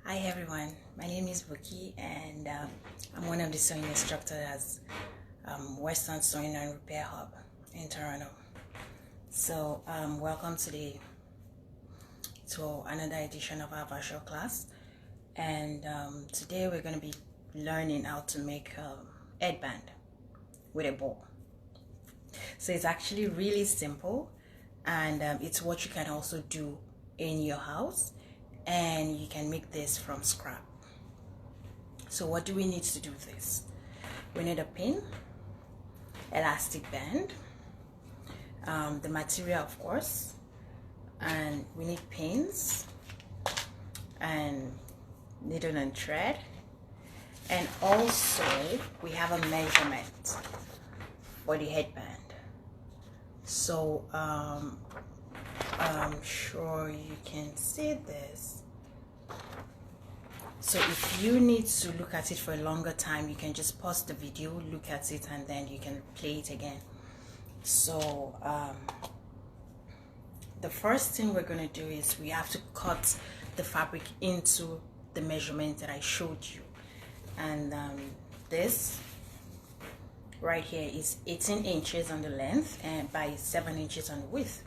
Hi everyone, my name is Buki and I'm one of the sewing instructors at Western Sewing and Repair Hub in Toronto. So welcome to another edition of our virtual class, and today we're going to be learning how to make a headband with a bow. So it's actually really simple, and it's what you can also do in your house, and you can make this from scrap. So what do we need to do this? We need a pin, elastic band, the material of course, and we need pins and needle and thread, and also we have a measurement for the headband. So I'm sure you can see this. So if you need to look at it for a longer time, you can just pause the video, look at it, and then you can play it again. So the first thing we're going to do is we have to cut the fabric into the measurement that I showed you. And this right here is 18 inches on the length and by 7 inches on the width.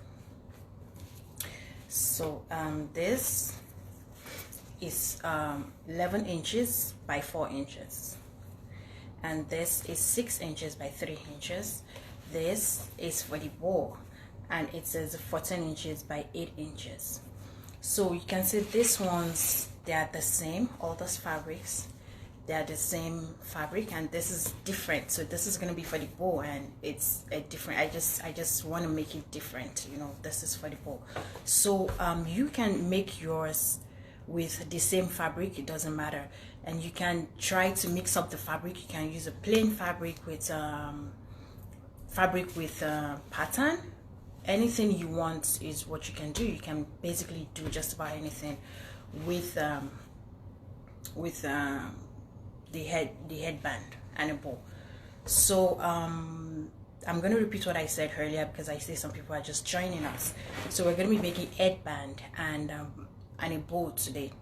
So this is 11 inches by 4 inches, and this is 6 inches by 3 inches. This is for the bow, and it says 14 inches by 8 inches. So you can see these ones, they are the same, all those fabrics, they are the same fabric, and this is different. So this is going to be for the bow, and it's a different, I just want to make it different, you know. This is for the bow. So you can make yours with the same fabric, it doesn't matter, and you can try to mix up the fabric. You can use a plain fabric with pattern. Anything you want is what you can do. You can basically do just about anything with the headband and a bow. So I'm going to repeat what I said earlier, because I see some people are just joining us. So we're going to be making headband and a bow today.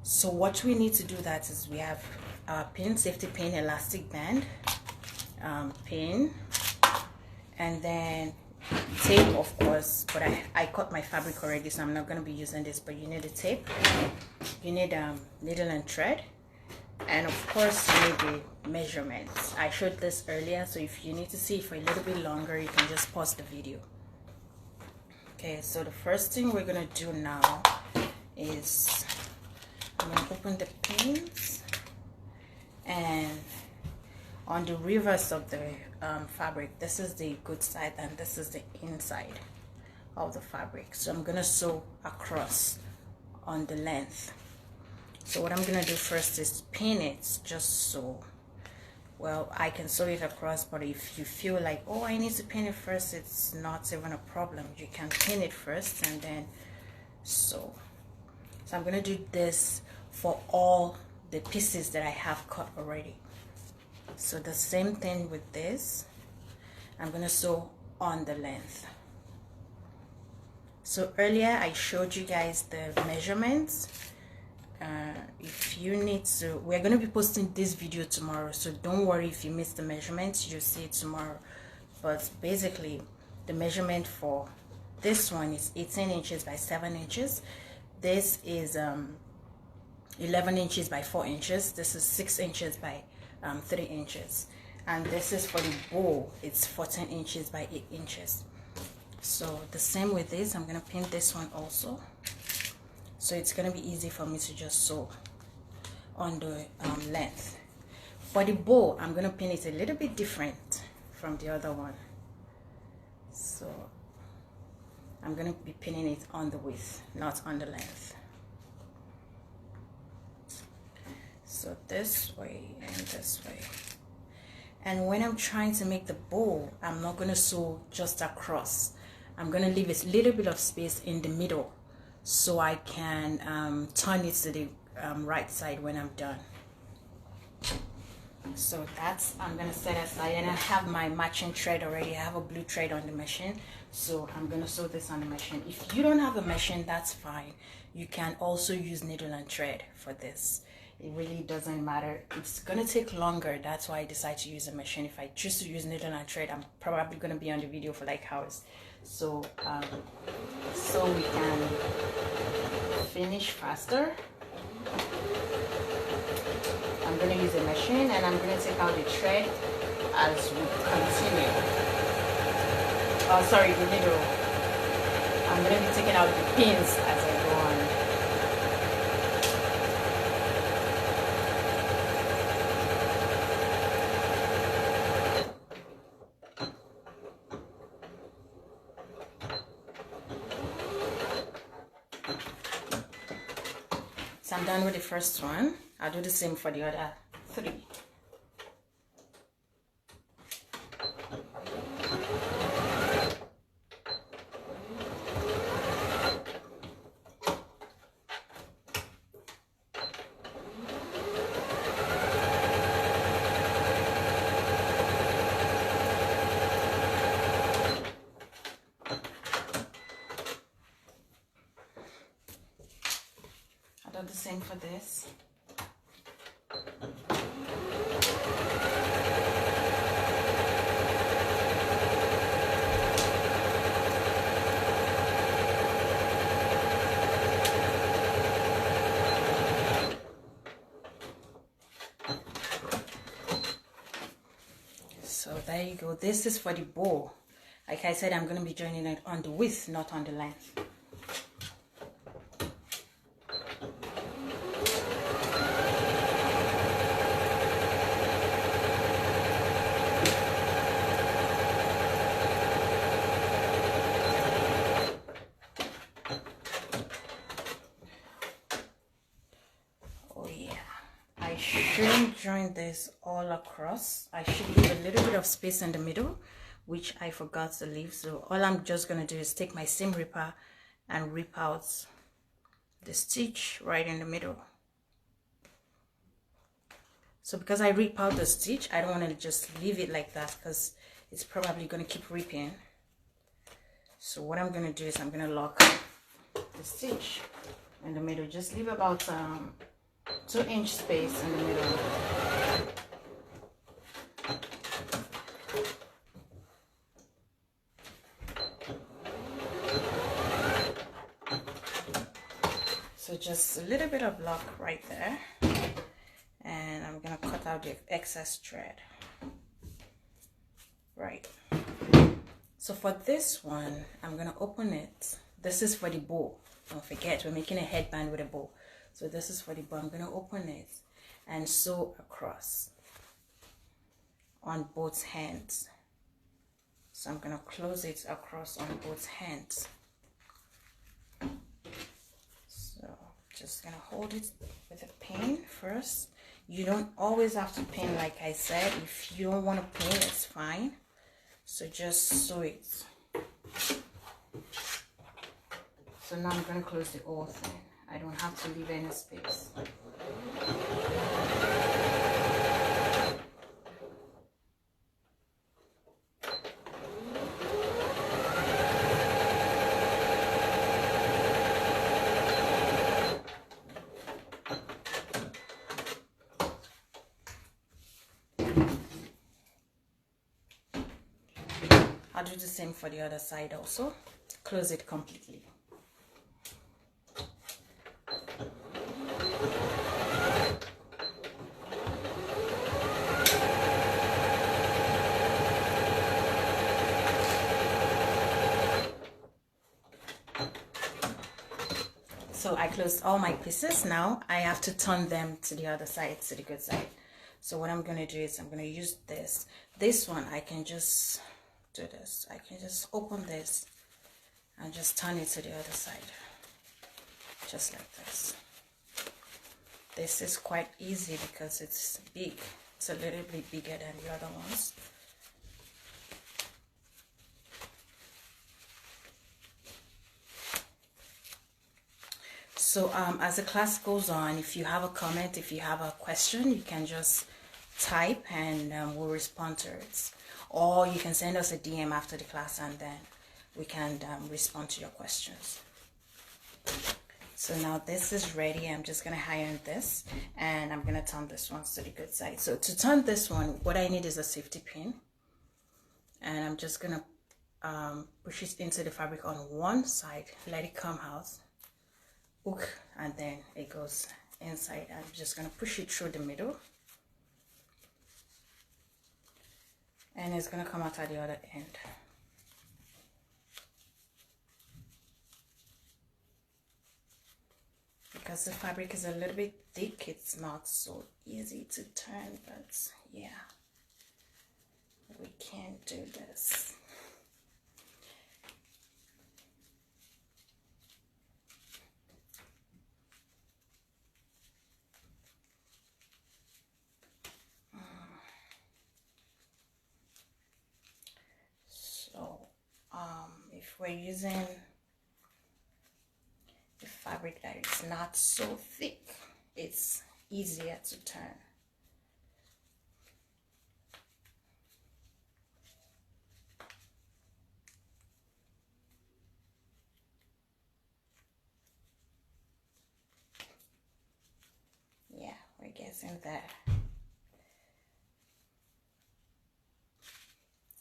So what we need to do that is we have our pin, safety pin, elastic band, pin, and then tape, of course, but I cut my fabric already, so I'm not going to be using this. But you need a tape, you need needle and thread, and of course you need the measurements. I showed this earlier, so if you need to see it for a little bit longer, you can just pause the video. Okay, so the first thing we're gonna do now is I'm gonna open the pins, and on the reverse of the fabric, this is the good side and this is the inside of the fabric. So I'm gonna sew across on the length. So what I'm gonna do first is pin it, just so, well, I can sew it across, but if you feel like, oh, I need to pin it first, it's not even a problem. You can pin it first and then sew. So I'm gonna do this for all the pieces that I have cut already. So the same thing with this, I'm gonna sew on the length. So earlier I showed you guys the measurements. If you need to, we're going to be posting this video tomorrow, so don't worry if you miss the measurements, you'll see it tomorrow. But basically the measurement for this one is 18 inches by 7 inches. This is 11 inches by 4 inches. This is 6 inches by 3 inches, and this is for the bow, it's 14 inches by 8 inches. So the same with this, I'm going to pin this one also, so it's going to be easy for me to just sew on the length. For the bow, I'm going to pin it a little bit different from the other one. So I'm going to be pinning it on the width, not on the length. So this way and this way. And when I'm trying to make the bow, I'm not going to sew just across. I'm going to leave a little bit of space in the middle, so I can turn it to the right side when I'm done. So that's, I'm gonna set aside, and I have my matching thread already. I have a blue thread on the machine, so I'm gonna sew this on the machine. If you don't have a machine, that's fine. You can also use needle and thread for this. It really doesn't matter. It's gonna take longer. That's why I decided to use a machine. If I choose to use needle and thread, I'm probably gonna be on the video for like hours. So so we can finish faster. I'm going to use a machine, and I'm going to take out the thread as we continue. Oh, sorry, the needle. I'm going to be taking out the pins as I go on. So I'm done with the first one. I'll do the same for the other 3. I'll do the same for this. So there you go. This is for the bow. Like I said, I'm going to be joining it on the width, not on the length. I shouldn't join this all across. I should leave a little bit of space in the middle, which I forgot to leave. So all I'm just going to do is take my seam ripper and rip out the stitch right in the middle. So because I rip out the stitch, I don't want to just leave it like that because it's probably going to keep ripping. So what I'm going to do is I'm going to lock the stitch in the middle. Just leave about 2-inch space in the middle. So just a little bit of lock right there, and I'm gonna cut out the excess thread. Right. So for this one, I'm gonna open it. This is for the bow. Don't forget, we're making a headband with a bow. So this is for the bow. I'm going to open it and sew across on both hands. So I'm going to close it across on both hands. So just going to hold it with a pin first. You don't always have to pin, like I said. If you don't want to pin, it's fine. So just sew it. So now I'm going to close the whole thing. I don't have to leave any space. I'll do the same for the other side also. Close it completely. So I closed all my pieces. Now I have to turn them to the other side, to the good side. So what I'm going to do is I'm going to use this. This one, I can just do this. I can just open this and just turn it to the other side. Just like this. This is quite easy because it's big. It's a little bit bigger than the other ones. So as the class goes on, if you have a comment, if you have a question, you can just type, and we'll respond to it. Or you can send us a DM after the class, and then we can respond to your questions. So now this is ready. I'm just going to iron this, and I'm going to turn this one to the good side. So to turn this one, what I need is a safety pin, and I'm just going to push it into the fabric on one side, let it come out, hook, and then it goes inside. I'm just going to push it through the middle, and it's going to come out at the other end. Because the fabric is a little bit thick, it's not so easy to turn, but yeah, we can do this. So if we're using the fabric that is not so thick, it's easier to turn. Yeah, we're getting there.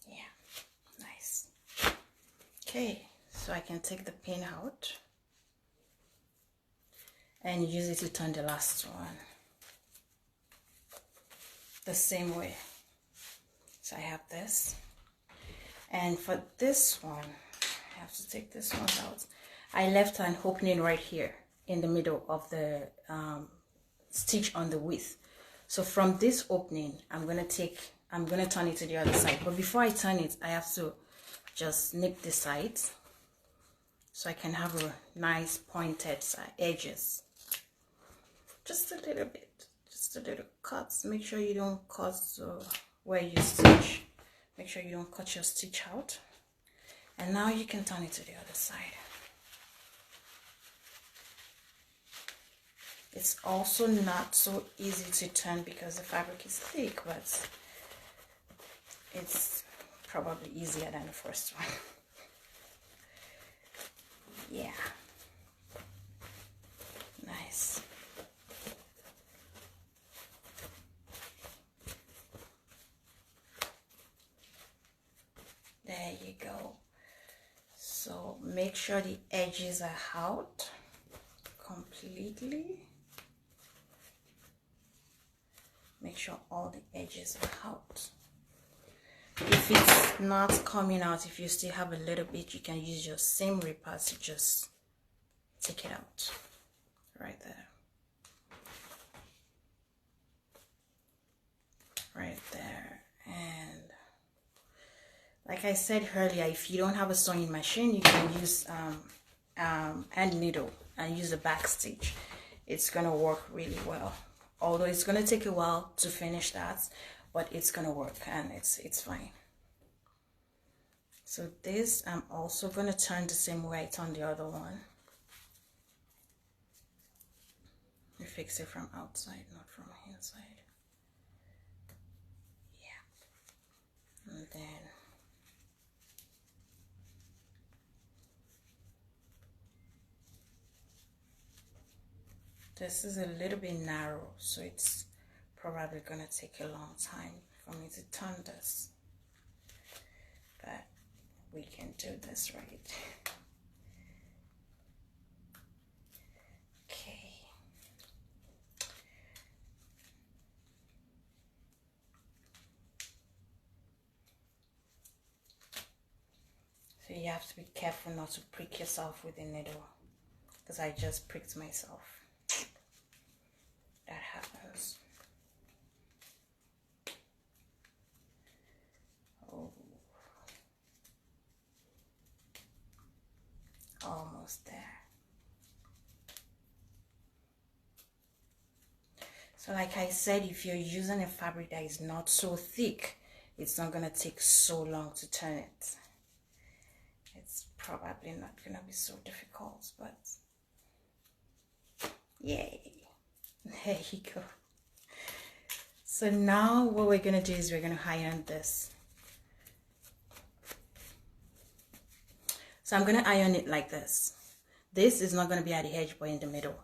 Yeah, nice. Okay, so I can take the pin out and use it to turn the last one the same way. So I have this, and for this one I have to take this one out. I left an opening right here in the middle of the stitch on the width. So from this opening I'm gonna turn it to the other side, but before I turn it I have to just nip the sides so I can have a nice pointed edges. Just a little bit, just a little cuts. Make sure you don't cut where you stitch. Make sure you don't cut your stitch out. And now you can turn it to the other side. It's also not so easy to turn because the fabric is thick, but it's probably easier than the first one. Yeah, nice. There you go. So make sure the edges are out completely. Make sure all the edges are out. If it's not coming out, if you still have a little bit, you can use your same ripper to just take it out right there. Right there. And like I said earlier, if you don't have a sewing machine, you can use hand needle and use a back stitch. It's gonna work really well. Although it's gonna take a while to finish that, but it's gonna work and it's fine. So this I'm also gonna turn the same way I turned the other one. You fix it from outside, not from inside. Yeah. And then this is a little bit narrow, so it's probably gonna take a long time for me to turn this, but we can do this right. Okay. So you have to be careful not to prick yourself with the needle, because I just pricked myself. That happens. Oh. Almost there. So like I said, if you're using a fabric that is not so thick, it's not going to take so long to turn it. It's probably not going to be so difficult, but yay. There you go. So now what we're gonna do is we're gonna iron this. So I'm gonna iron it like this. This is not gonna be at the edge but in the middle.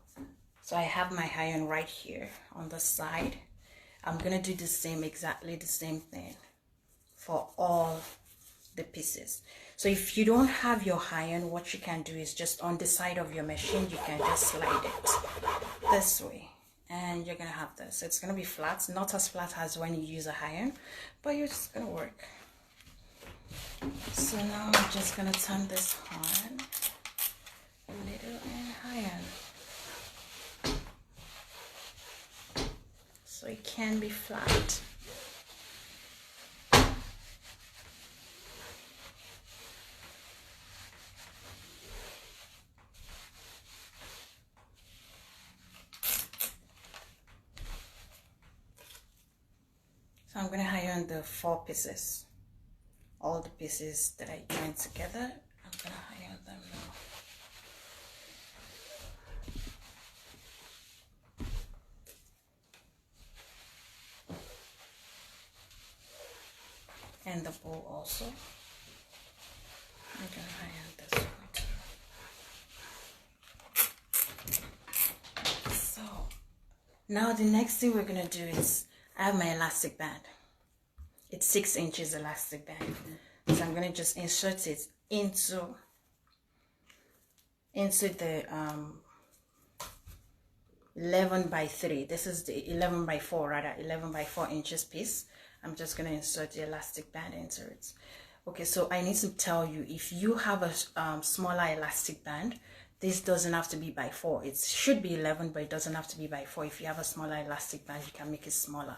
So I have my iron right here on the side. I'm gonna do the same, exactly the same thing for all the pieces. So if you don't have your iron, what you can do is just on the side of your machine, you can just slide it this way. And you're gonna have this. It's gonna be flat, not as flat as when you use a iron, but it's gonna work. So now I'm just gonna turn this on a little and iron, so it can be flat. So I'm going to iron the 4 pieces, all the pieces that I joined together. I'm going to iron them now. And the bowl also. I'm going to iron this one too. So now the next thing we're going to do is I have my elastic band. It's 6 inches elastic band. So I'm going to just insert it into the 11 by 3. This is the 11 by 4 rather, 11 by 4 inches piece. I'm just going to insert the elastic band into it. Okay, so I need to tell you, if you have a smaller elastic band, this doesn't have to be by 4. It should be 11, but it doesn't have to be by 4. If you have a smaller elastic band, you can make it smaller.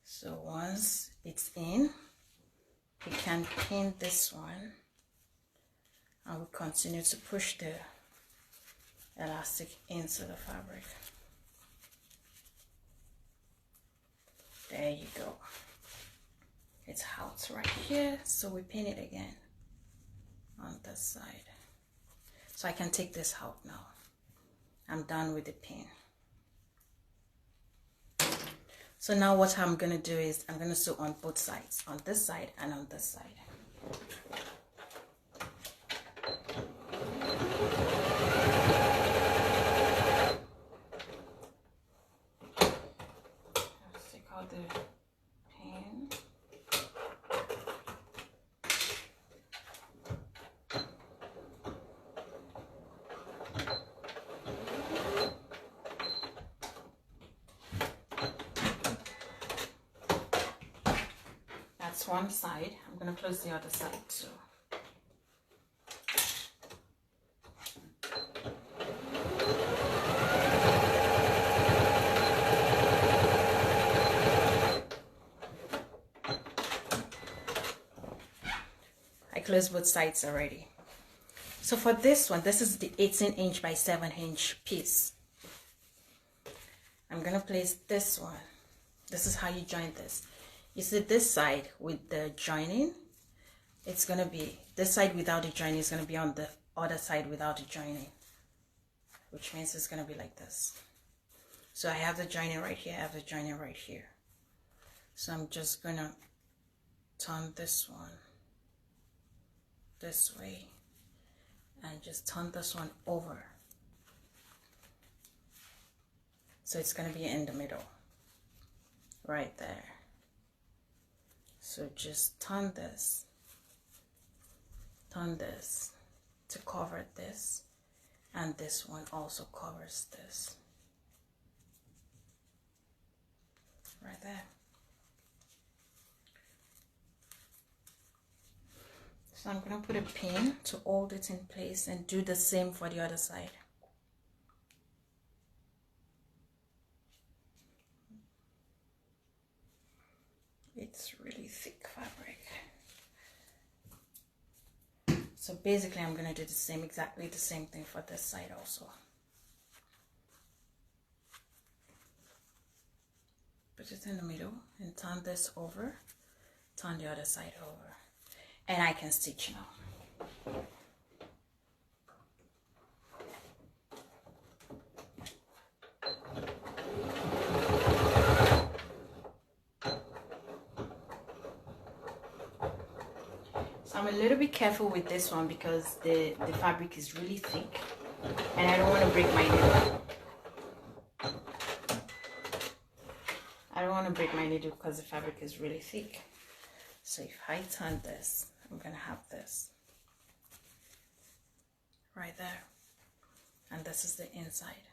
So once it's in, we can pin this one, and we continue to push the elastic into the fabric. There you go. It's out right here, so we pin it again on this side. So I can take this out now. I'm done with the pin. So now what I'm going to do is I'm going to sew on both sides, on this side and on this side. Let's take out the pin. That's one side. I'm going to close the other side too. I closed both sides already. So for this one, this is the 18 inch by 7 inch piece. I'm going to place this one. This is how you join this. You see this side with the joining, it's going to be, this side without the joining is going to be on the other side without the joining, which means it's going to be like this. So I have the joining right here, I have the joining right here. So I'm just going to turn this one this way and just turn this one over. So it's going to be in the middle, right there. So just turn this to cover this, and this one also covers this, right there. So I'm going to put a pin to hold it in place and do the same for the other side. It's really thick fabric. So basically I'm going to do the same, exactly the same thing for this side also. Put it in the middle and turn this over, turn the other side over. And I can stitch now. I'm a little bit careful with this one because the fabric is really thick and I don't want to break my needle. I don't want to break my needle because the fabric is really thick. So if I turn this, I'm going to have this right there. And this is the inside.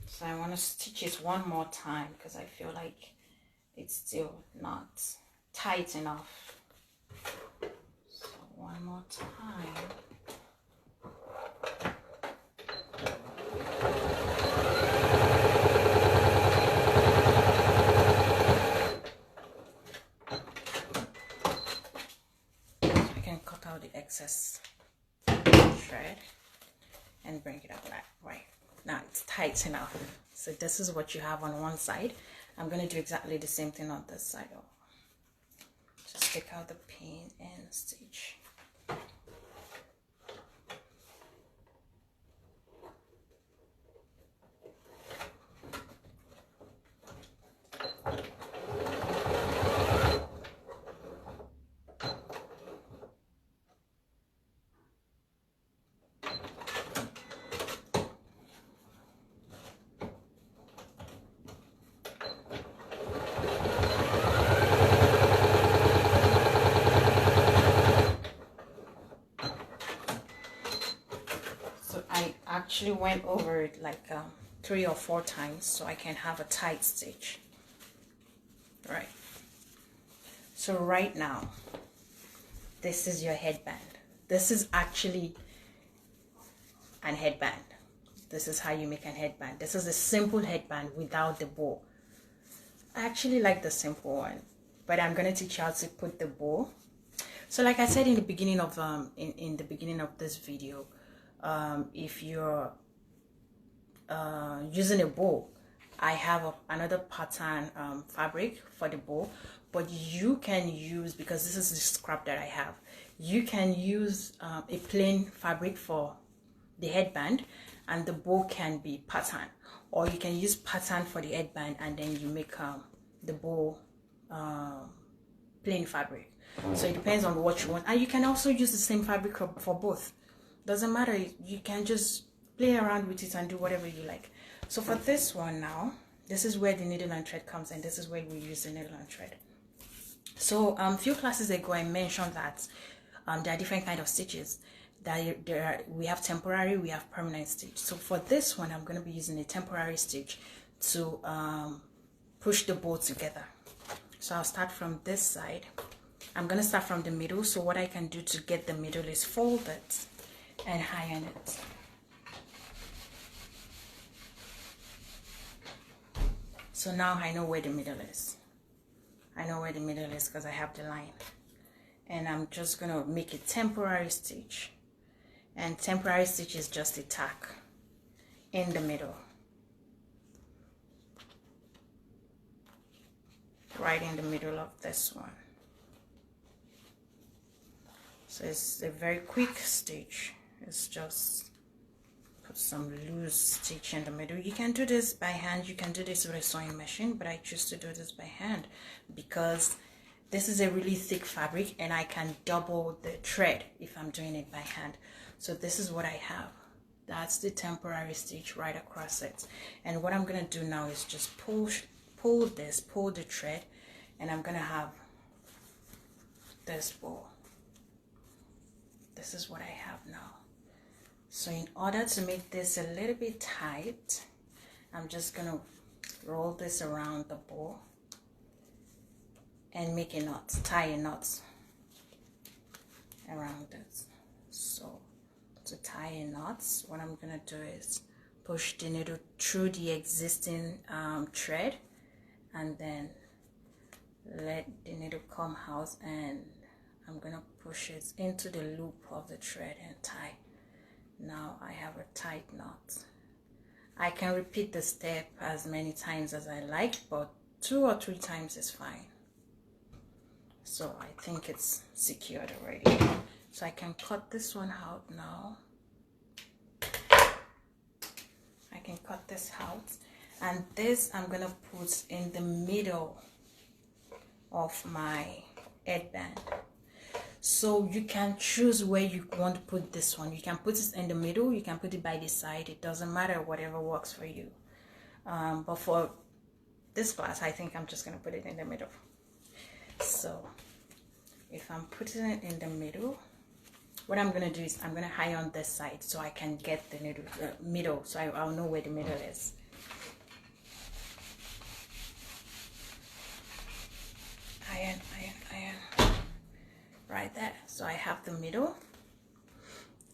So I want to stitch it one more time because I feel like it's still not tight enough. So one more time. I can cut out the excess thread and bring it up right. Now it's tight enough. So this is what you have on one side. I'm going to do exactly the same thing on this side. Just take out the pin and stitch. Actually went over it like 3 or 4 times so I can have a tight stitch. Right. So right now, this is your headband. This is actually an headband. This is how you make an headband. This is a simple headband without the bow. I actually like the simple one, but I'm gonna teach you how to put the bow. So like I said in the beginning of in the beginning of this video, if you're using a bow, I have another pattern fabric for the bow, but you can use, because this is the scrap that I have, you can use a plain fabric for the headband and the bow can be pattern, or you can use pattern for the headband and then you make the bow plain fabric. So it depends on what you want, and you can also use the same fabric for both. Doesn't matter, you can just play around with it and do whatever you like. So for this one now, this is where the needle and thread comes in. This is where we use the needle and thread. So a few classes ago I mentioned that there are different kind of stitches. We have temporary, we have permanent stitch. So for this one I'm going to be using a temporary stitch to push the bow together. So I'll start from this side. I'm going to start from the middle. So what I can do to get the middle is fold it and iron it. So now I know where the middle is. I know where the middle is because I have the line. And I'm just going to make a temporary stitch. And temporary stitch is just a tack in the middle. Right in the middle of this one. So it's a very quick stitch. It's just put some loose stitch in the middle. You can do this by hand, you can do this with a sewing machine, but I choose to do this by hand because this is a really thick fabric and I can double the thread if I'm doing it by hand. So this is what I have. That's the temporary stitch right across it. And what I'm going to do now is just pull the thread, and I'm going to have this bow. This is what I have now. So in order to make this a little bit tight, I'm just going to roll this around the bow and make a knot, tie a knot around it. So to tie a knot, what I'm going to do is push the needle through the existing thread and then let the needle come out, and I'm going to push it into the loop of the thread and tie. Now I have a tight knot. I can repeat the step as many times as I like, but 2 or 3 times is fine. So I think it's secured already. So I can cut this one out now. I can cut this out, and this I'm gonna put in the middle of my headband. So you can choose where you want to put this one. You can put it in the middle, you can put it by the side. It doesn't matter, whatever works for you. But for this class, I think I'm just gonna put it in the middle. So if I'm putting it in the middle, what I'm gonna do is I'm gonna hide on this side so I can get the middle, so I'll know where the middle is. Iron, right there. So I have the middle,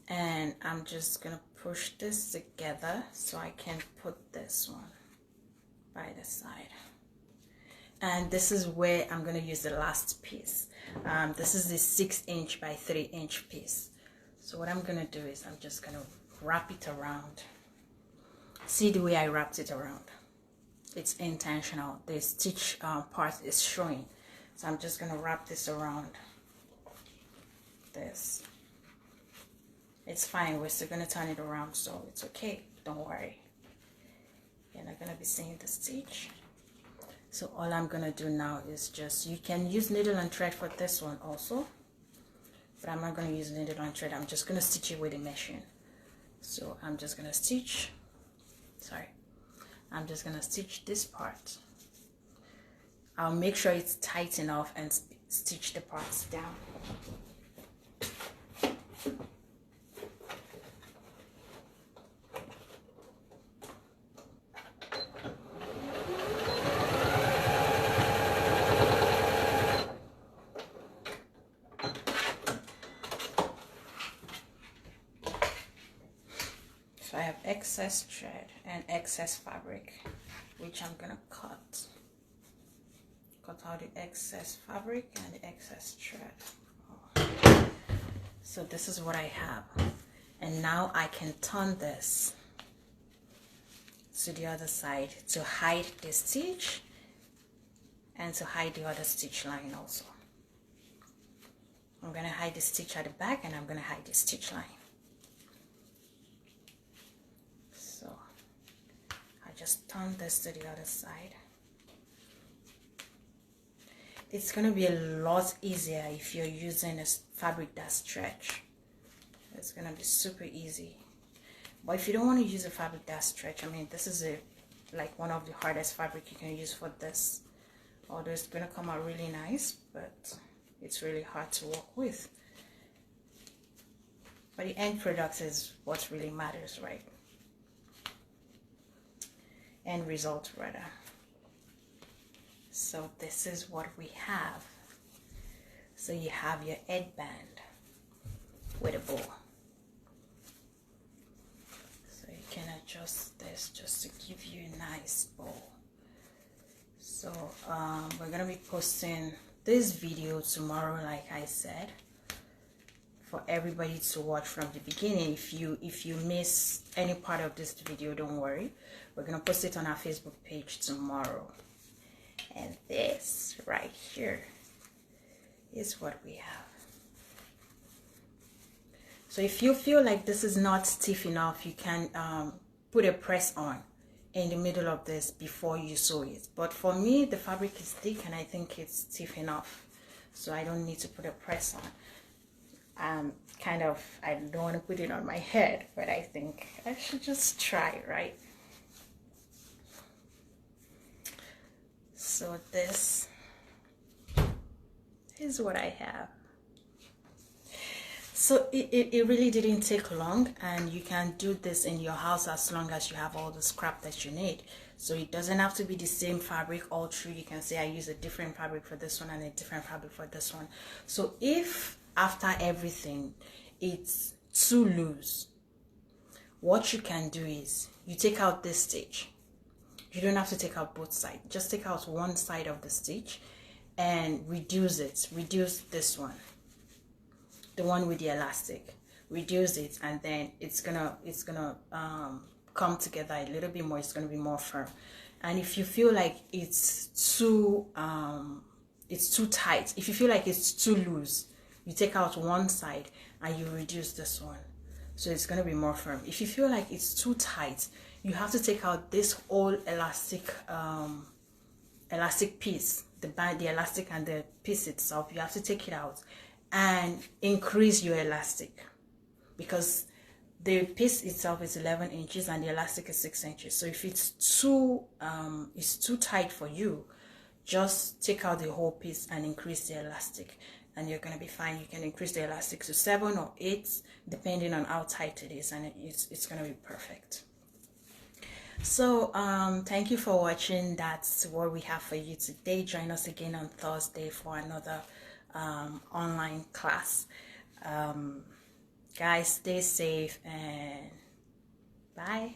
and I'm just gonna push this together so I can put this one by the side. And this is where I'm going to use the last piece. This is the 6" by 3" piece. So what I'm going to do is I'm just going to wrap it around. See the way I wrapped it around? It's intentional. The stitch part is showing. So I'm just going to wrap this around this. It's fine. We're still going to turn it around, so it's okay. Don't worry. You're not going to be seeing the stitch. So all I'm gonna do now is just, you can use needle and thread for this one also, but I'm not gonna use needle and thread. I'm just gonna stitch it with the machine. So I'm just gonna stitch, I'm just gonna stitch this part. I'll make sure it's tight enough and stitch the parts down. So I have excess thread and excess fabric, which I'm gonna cut out the excess fabric and the excess thread. So this is what I have, and now I can turn this to the other side to hide the stitch and to hide the other stitch line also. I'm gonna hide the stitch at the back, and I'm gonna hide the stitch line. So I just turn this to the other side. It's going to be a lot easier if you're using a fabric that stretch. It's going to be super easy. But if you don't want to use a fabric that stretch, I mean, this is like one of the hardest fabric you can use for this. Although it's going to come out really nice, but it's really hard to work with. But the end product is what really matters, right? End result rather. So this is what we have. So you have your headband with a bow. So you can adjust this just to give you a nice bow. So we're gonna be posting this video tomorrow, like I said, for everybody to watch from the beginning. If you miss any part of this video, don't worry. We're gonna post it on our Facebook page tomorrow. And this right here is what we have. So if you feel like this is not stiff enough, you can put a press on in the middle of this before you sew it. But for me, the fabric is thick and I think it's stiff enough, so I don't need to put a press on. I don't want to put it on my head, but I think I should just try, right? So this is what I have. So it really didn't take long, and you can do this in your house as long as you have all the scrap that you need. So it doesn't have to be the same fabric all through. You can say I use a different fabric for this one and a different fabric for this one. So if after everything it's too loose, what you can do is you take out this stitch. You don't have to take out both sides. Just take out one side of the stitch and reduce it. Reduce this one, the one with the elastic. Reduce it, and then it's gonna come together a little bit more. It's gonna be more firm. And if you feel like it's too tight, if you feel like it's too loose, you take out one side and you reduce this one, so it's gonna be more firm. If you feel like it's too tight, you have to take out this whole elastic piece, the elastic and the piece itself. You have to take it out and increase your elastic, because the piece itself is 11 inches and the elastic is 6 inches. So if it's too tight for you, just take out the whole piece and increase the elastic, and you're going to be fine. You can increase the elastic to 7 or 8 depending on how tight it is, and it's going to be perfect. So thank you for watching. That's what we have for you today. Join us again on Thursday for another online class. Guys, stay safe and bye.